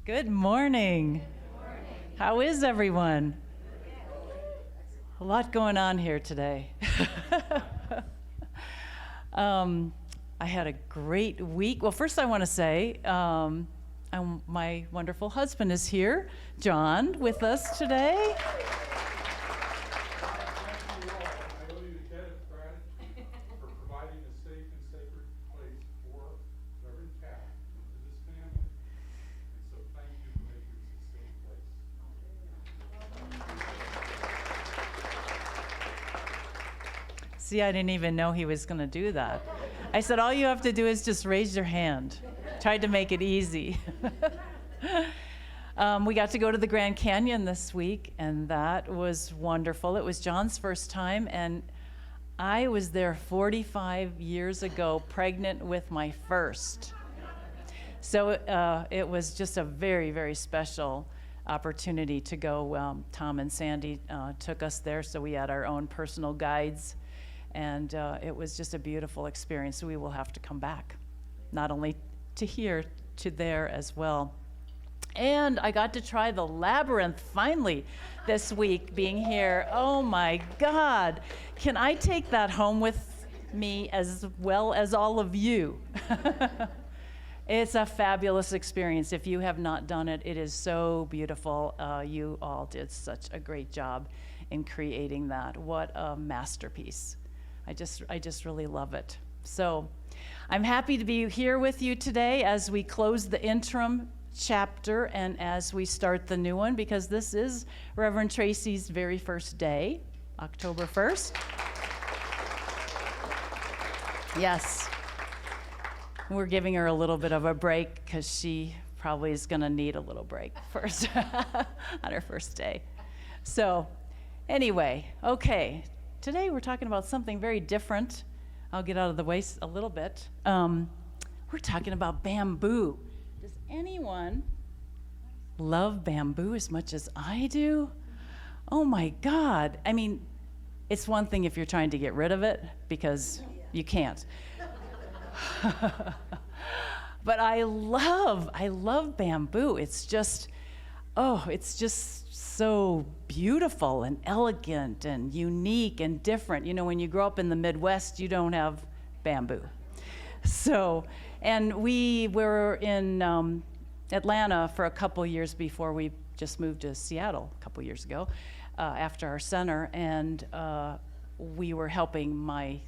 Good morning. How is everyone? A lot going on here today. I had a great week. Well, first I want to say my wonderful husband is here, John, with us today. See, I didn't even know he was going to do that. I said, all you have to do is just raise your hand. Tried to make it easy. We got to go to the Grand Canyon this week, and that was wonderful. It was John's first time, and I was there 45 years ago, pregnant with my first. So it was just a very, very special opportunity to go. Tom and Sandy took us there, so we had our own personal guides. And it was just a beautiful experience. So we will have to come back, not only to here, to there as well. And I got to try the labyrinth finally this week being here. Oh my God. Can I take that home with me as well as all of you? It's a fabulous experience. If you have not done it, it is so beautiful. You all did such a great job in creating that. What a masterpiece. I just really love it. So I'm happy to be here with you today as we close the interim chapter and as we start the new one, because this is Reverend Tracey's very first day, October 1st. Yes. We're giving her a little bit of a break because she probably is going to need a little break first on her first day. So anyway, okay. Today we're talking about something very different. I'll get out of the way a little bit. We're talking about bamboo. Does anyone love bamboo as much as I do? Oh my God. I mean, it's one thing if you're trying to get rid of it because you can't. But I love bamboo. It's just so beautiful and elegant and unique and different. You know, when you grow up in the Midwest, you don't have bamboo. So, and we were in Atlanta for a couple years before we just moved to Seattle a couple years ago after our center, and we were helping my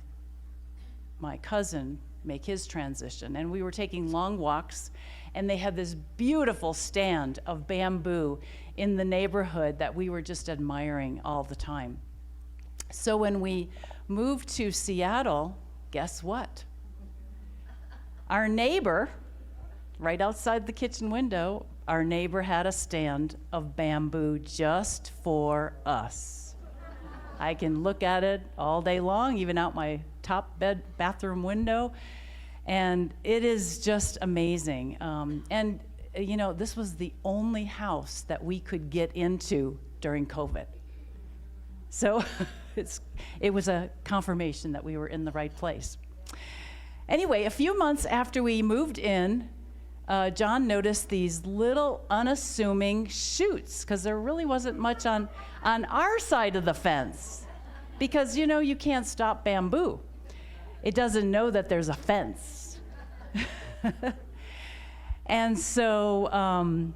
cousin make his transition, and we were taking long walks, and they had this beautiful stand of bamboo in the neighborhood that we were just admiring all the time. So when we moved to Seattle, guess what? Our neighbor, right outside the kitchen window, our neighbor had a stand of bamboo just for us. I can look at it all day long, even out my top bathroom window, and it is just amazing. And you know, this was the only house that we could get into during COVID. So it was a confirmation that we were in the right place. Anyway, a few months after we moved in, John noticed these little unassuming shoots, because there really wasn't much on our side of the fence. Because, you know, you can't stop bamboo. It doesn't know that there's a fence. And so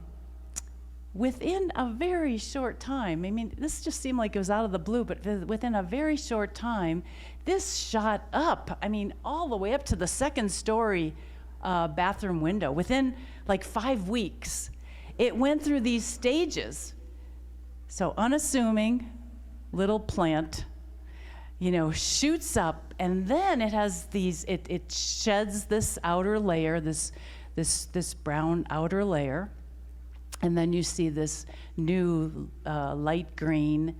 within a very short time, I mean, this just seemed like it was out of the blue, but within a very short time, this shot up, I mean, all the way up to the second story bathroom window. Within like 5 weeks, it went through these stages. So unassuming little plant, you know, shoots up, and then it has these, it sheds this outer layer, this brown outer layer, and then you see this new light green,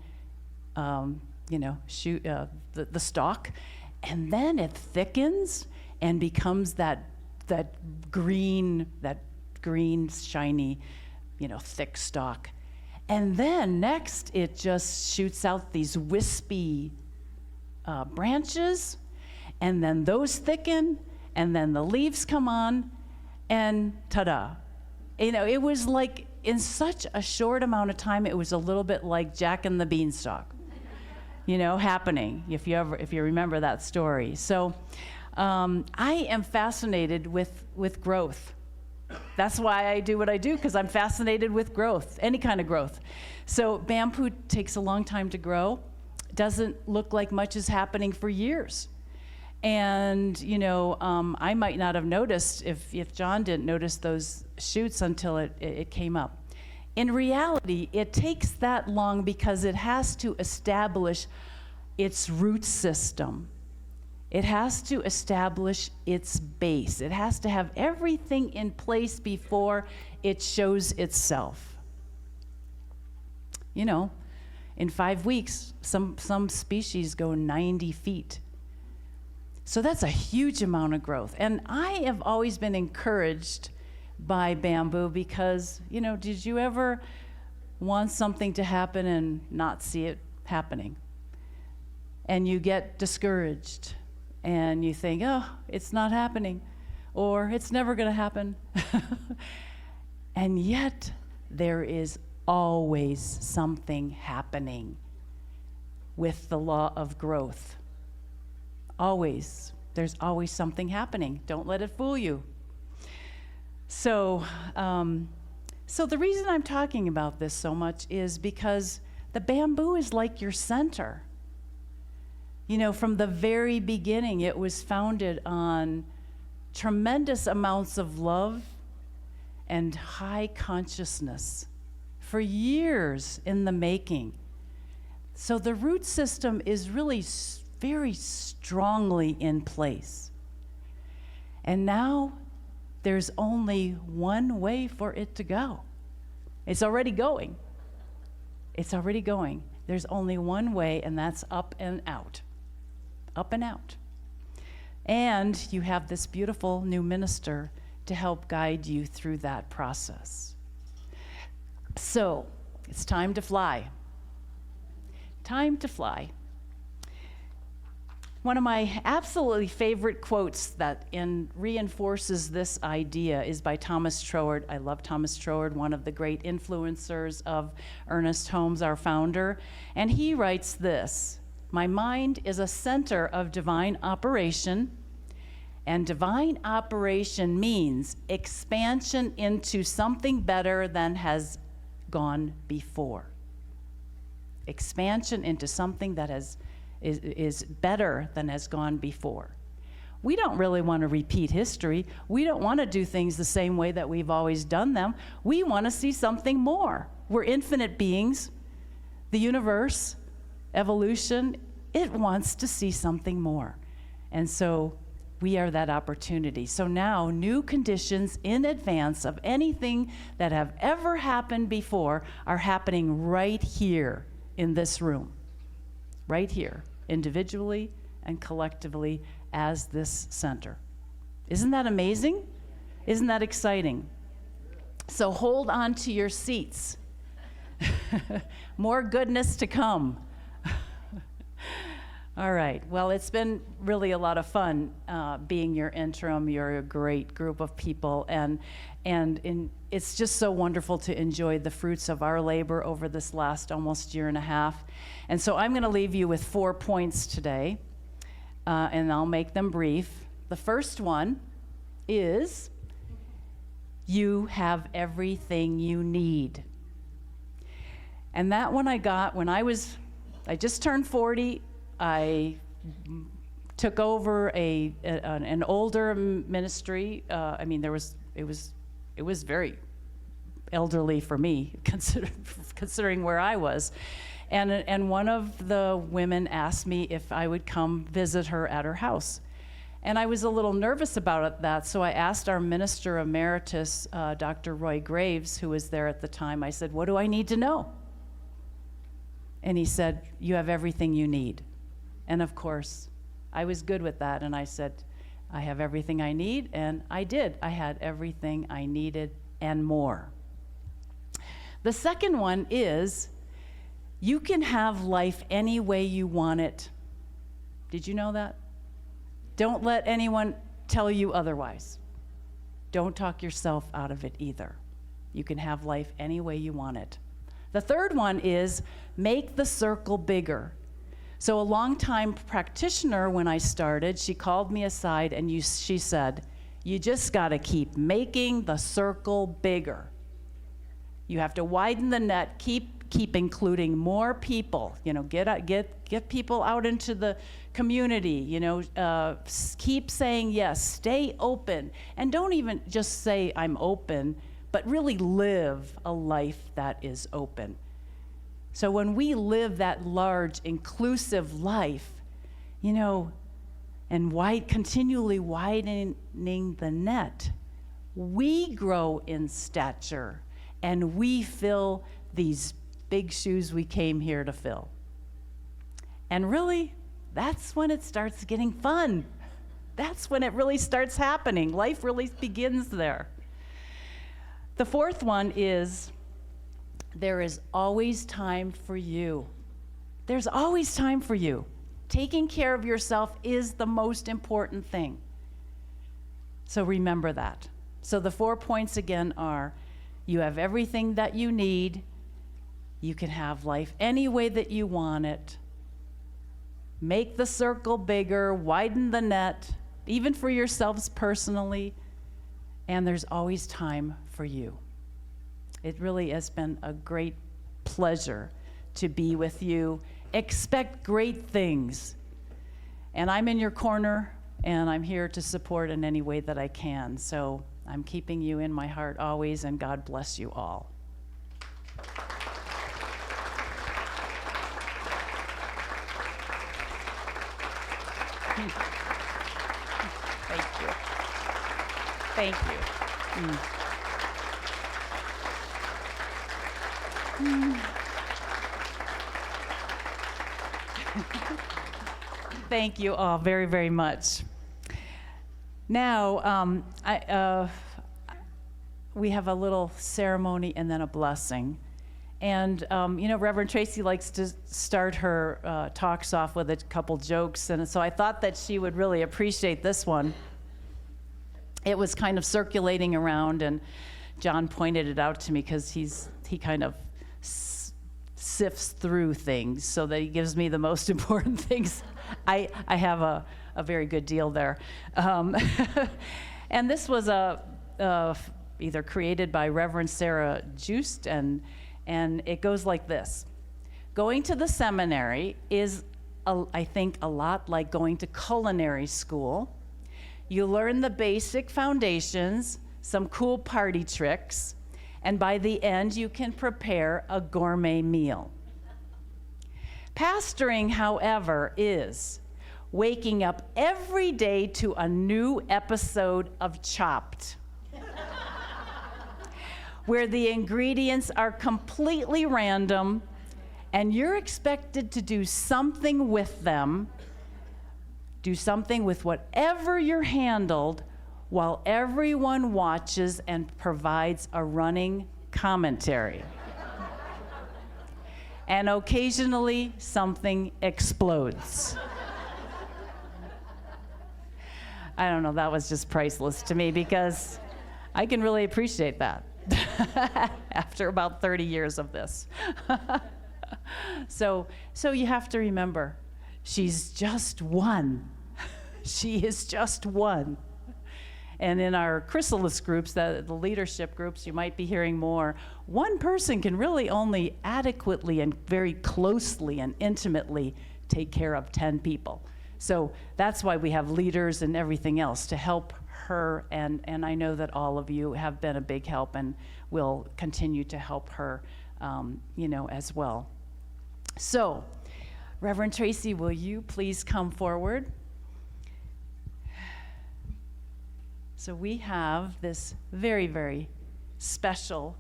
you know, the stalk, and then it thickens and becomes that green shiny, you know, thick stalk, and then next it just shoots out these wispy branches, and then those thicken, and then the leaves come on, and ta-da. It was like in such a short amount of time, it was a little bit like Jack and the Beanstalk, happening, if you remember that story. So I am fascinated with growth. That's why I do what I do, because I'm fascinated with growth, any kind of growth. So bamboo takes a long time to grow. Doesn't look like much is happening for years. And, I might not have noticed if John didn't notice those shoots until it came up. In reality, it takes that long because it has to establish its root system. It has to establish its base. It has to have everything in place before it shows itself. In 5 weeks, some species go 90 feet. So that's a huge amount of growth. And I have always been encouraged by bamboo because, did you ever want something to happen and not see it happening? And you get discouraged and you think, oh, it's not happening, or it's never going to happen. And yet there is always something happening with the law of growth. Always. There's always something happening. Don't let it fool you. So the reason I'm talking about this so much is because the bamboo is like your center. From the very beginning, it was founded on tremendous amounts of love and high consciousness for years in the making. So the root system is really very strongly in place. And now there's only one way for it to go. It's already going. It's already going. There's only one way, and that's up and out. Up and out. And you have this beautiful new minister to help guide you through that process. So, it's time to fly. Time to fly. One of my absolutely favorite quotes that reinforces this idea is by Thomas Troward. I love Thomas Troward, one of the great influencers of Ernest Holmes, our founder. And he writes this: "My mind is a center of divine operation, and divine operation means expansion into something better than has gone before." Expansion into something that is better than has gone before. We don't really want to repeat history. We don't want to do things the same way that we've always done them. We want to see something more. We're infinite beings. The universe, evolution, it wants to see something more. And so we are that opportunity. So now new conditions in advance of anything that have ever happened before are happening right here in this room. Right here, individually and collectively as this center. Isn't that amazing? Isn't that exciting? So hold on to your seats. More goodness to come. All right. Well, it's been really a lot of fun being your interim. You're a great group of people, and it's just so wonderful to enjoy the fruits of our labor over this last almost year and a half. And so I'm going to leave you with 4 points today, and I'll make them brief. The first one is you have everything you need. And that one I got when I just turned 40. I took over an older ministry. It was very elderly for me, considering where I was. And one of the women asked me if I would come visit her at her house. And I was a little nervous about that, so I asked our minister emeritus, Dr. Roy Graves, who was there at the time, I said, "What do I need to know?" And he said, "You have everything you need." And of course, I was good with that, and I said, "I have everything I need," and I did. I had everything I needed and more. The second one is, you can have life any way you want it. Did you know that? Don't let anyone tell you otherwise. Don't talk yourself out of it either. You can have life any way you want it. The third one is make the circle bigger. So a longtime practitioner, when I started, she called me aside and she said, you just got to keep making the circle bigger. You have to widen the net, keep including more people, get people out into the community, keep saying yes, stay open, and don't even just say I'm open, but really live a life that is open. So when we live that large, inclusive life, and continually widening the net, we grow in stature and we fill these big shoes we came here to fill. And really, that's when it starts getting fun. That's when it really starts happening. Life really begins there. The fourth one is, there is always time for you. There's always time for you. Taking care of yourself is the most important thing. So remember that. So the 4 points again are, you have everything that you need. You can have life any way that you want it. Make the circle bigger, widen the net, even for yourselves personally, and there's always time for you. It really has been a great pleasure to be with you. Expect great things. And I'm in your corner, and I'm here to support in any way that I can. So I'm keeping you in my heart always, and God bless you all. Thank you. Thank you. Thank you all very, very much. Now, we have a little ceremony and then a blessing. And, Reverend Tracey likes to start her talks off with a couple jokes, and so I thought that she would really appreciate this one. It was kind of circulating around, and John pointed it out to me because he kind of sifts through things so that he gives me the most important things. I have a very good deal there. And this was either created by Reverend Sarah Just, and it goes like this. Going to the seminary is, I think, a lot like going to culinary school. You learn the basic foundations, some cool party tricks, and by the end, you can prepare a gourmet meal. Pastoring, however, is waking up every day to a new episode of Chopped, where the ingredients are completely random, and you're expected to do something with them, do something with whatever you're handled, while everyone watches and provides a running commentary. And occasionally, something explodes. I don't know, that was just priceless to me because I can really appreciate that after about 30 years of this. So you have to remember, she's just one. She is just one. And in our chrysalis groups, the leadership groups, you might be hearing more. One person can really only adequately and very closely and intimately take care of 10 people. So that's why we have leaders and everything else to help her, and I know that all of you have been a big help and will continue to help her, as well. So, Reverend Tracey, will you please come forward? So we have this very, very special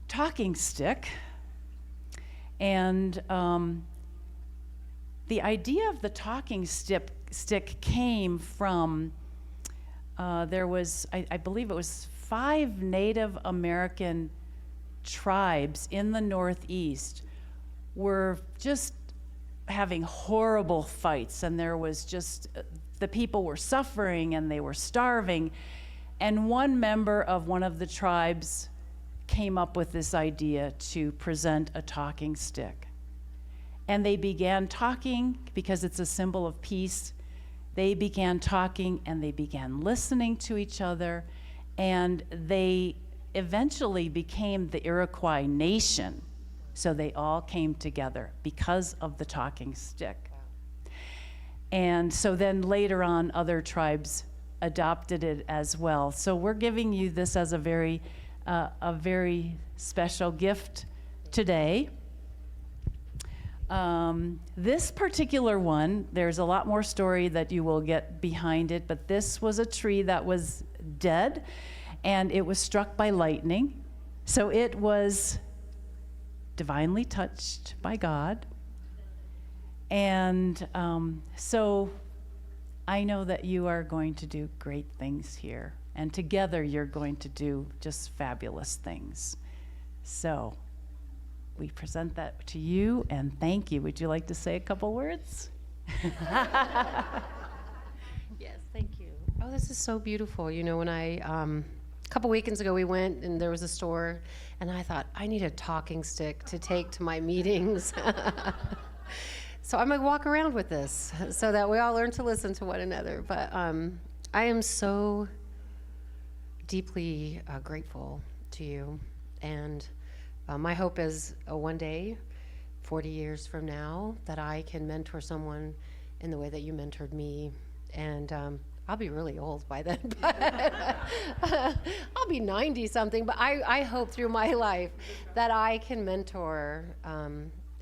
talking stick, and the idea of the talking stick came from, there was, I believe it was 5 Native American tribes in the Northeast were just having horrible fights, and there was just, the people were suffering and they were starving, And one member of one of the tribes came up with this idea to present a talking stick. And they began talking because it's a symbol of peace. They began talking and they began listening to each other, and they eventually became the Iroquois nation. So they all came together because of the talking stick. And so then later on, other tribes adopted it as well. So we're giving you this as a very special gift today. This particular one, there's a lot more story that you will get behind it, but this was a tree that was dead, and it was struck by lightning. So it was divinely touched by God. And so I know that you are going to do great things here, and together you're going to do just fabulous things. So we present that to you, and thank you. Would you like to say a couple words? Yes, thank you. Oh, this is so beautiful. You know, when a couple weekends ago we went and there was a store, and I thought, I need a talking stick to take to my meetings. So I'm gonna walk around with this so that we all learn to listen to one another. But I am so deeply grateful to you, and my hope is one day, 40 years from now, that I can mentor someone in the way that you mentored me. And I'll be really old by then, but I'll be 90 something. But I hope through my life that I can mentor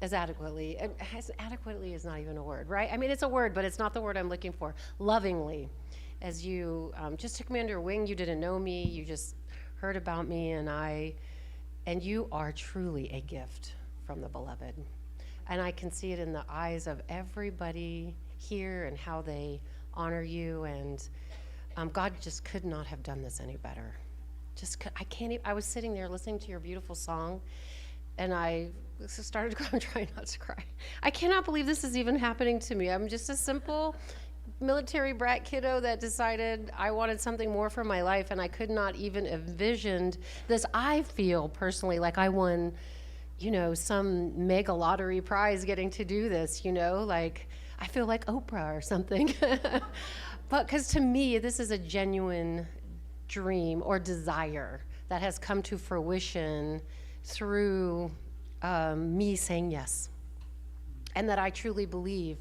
as adequately. As adequately is not even a word, right? I mean, it's a word, but it's not the word I'm looking for. Lovingly, as you just took me under your wing. You didn't know me. You just heard about me, and you are truly a gift from the beloved. And I can see it in the eyes of everybody here and how they honor you. And God just could not have done this any better. I can't even, I was sitting there listening to your beautiful song, and I started to cry. I'm trying not to cry. I cannot believe this is even happening to me. I'm just a simple military brat kiddo that decided I wanted something more for my life, and I could not even envisioned this. I feel personally like I won, you know, some mega lottery prize getting to do this, you know, like I feel like Oprah or something. But because to me, this is a genuine dream or desire that has come to fruition through me saying yes. And that I truly believe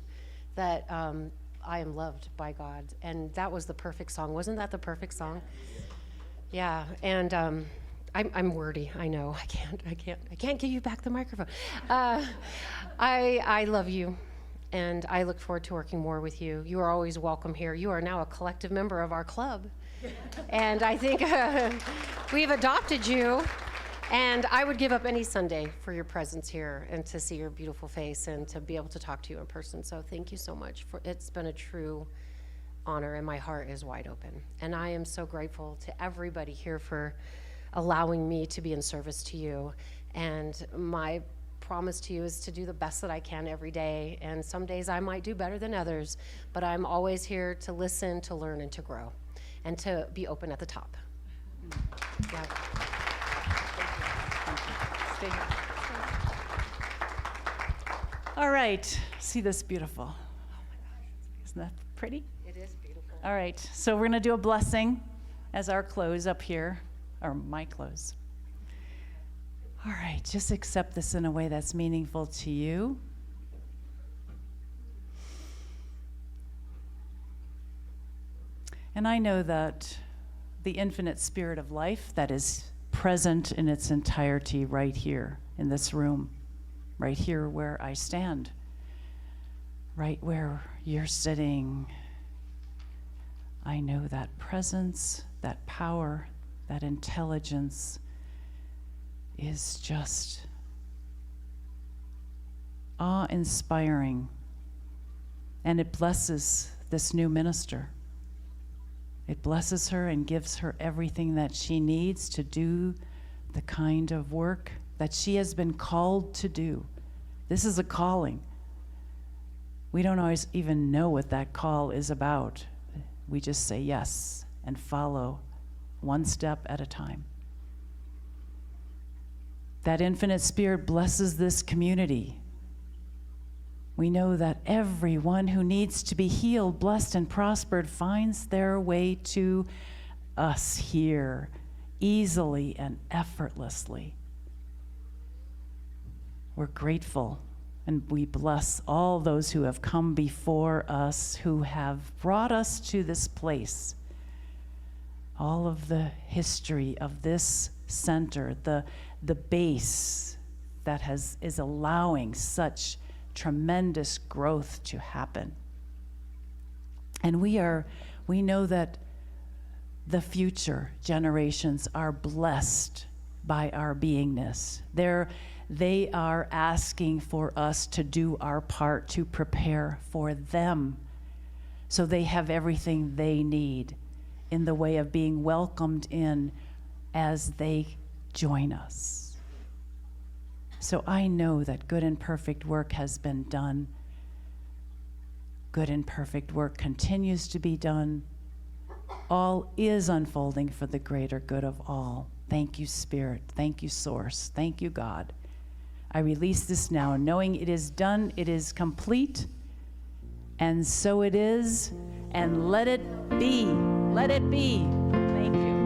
that I am loved by God. And that was the perfect song. Wasn't that the perfect song? Yeah. And I'm wordy. I know. I can't give you back the microphone. I love you, and I look forward to working more with you. You are always welcome here. You are now a collective member of our club, and I think we've adopted you. And I would give up any Sunday for your presence here and to see your beautiful face and to be able to talk to you in person. So thank you so much. It's been a true honor, and my heart is wide open. And I am so grateful to everybody here for allowing me to be in service to you. And my promise to you is to do the best that I can every day. And some days I might do better than others, but I'm always here to listen, to learn, and to grow, and to be open at the top. Yeah. All right, see this beautiful. Oh my gosh, isn't that pretty? It is beautiful. All right, so we're gonna do a blessing as our close up here, or my close. All right, just accept this in a way that's meaningful to you. And I know that the infinite spirit of life that is present in its entirety right here in this room, right here where I stand, right where you're sitting. I know that presence, that power, that intelligence is just awe-inspiring, and it blesses this new minister. It blesses her and gives her everything that she needs to do the kind of work that she has been called to do. This is a calling. We don't always even know what that call is about. We just say yes and follow one step at a time. That infinite Spirit blesses this community. We know that everyone who needs to be healed, blessed, and prospered finds their way to us here easily and effortlessly. We're grateful, and we bless all those who have come before us, who have brought us to this place. All of the history of this center, the base that is allowing such tremendous growth to happen. And we know that the future generations are blessed by our beingness. They are asking for us to do our part to prepare for them, so they have everything they need in the way of being welcomed in as they join us. So I know that good and perfect work has been done. Good and perfect work continues to be done. All is unfolding for the greater good of all. Thank you, Spirit. Thank you, Source. Thank you, God. I release this now, knowing it is done, it is complete, and so it is, and let it be. Let it be. Thank you.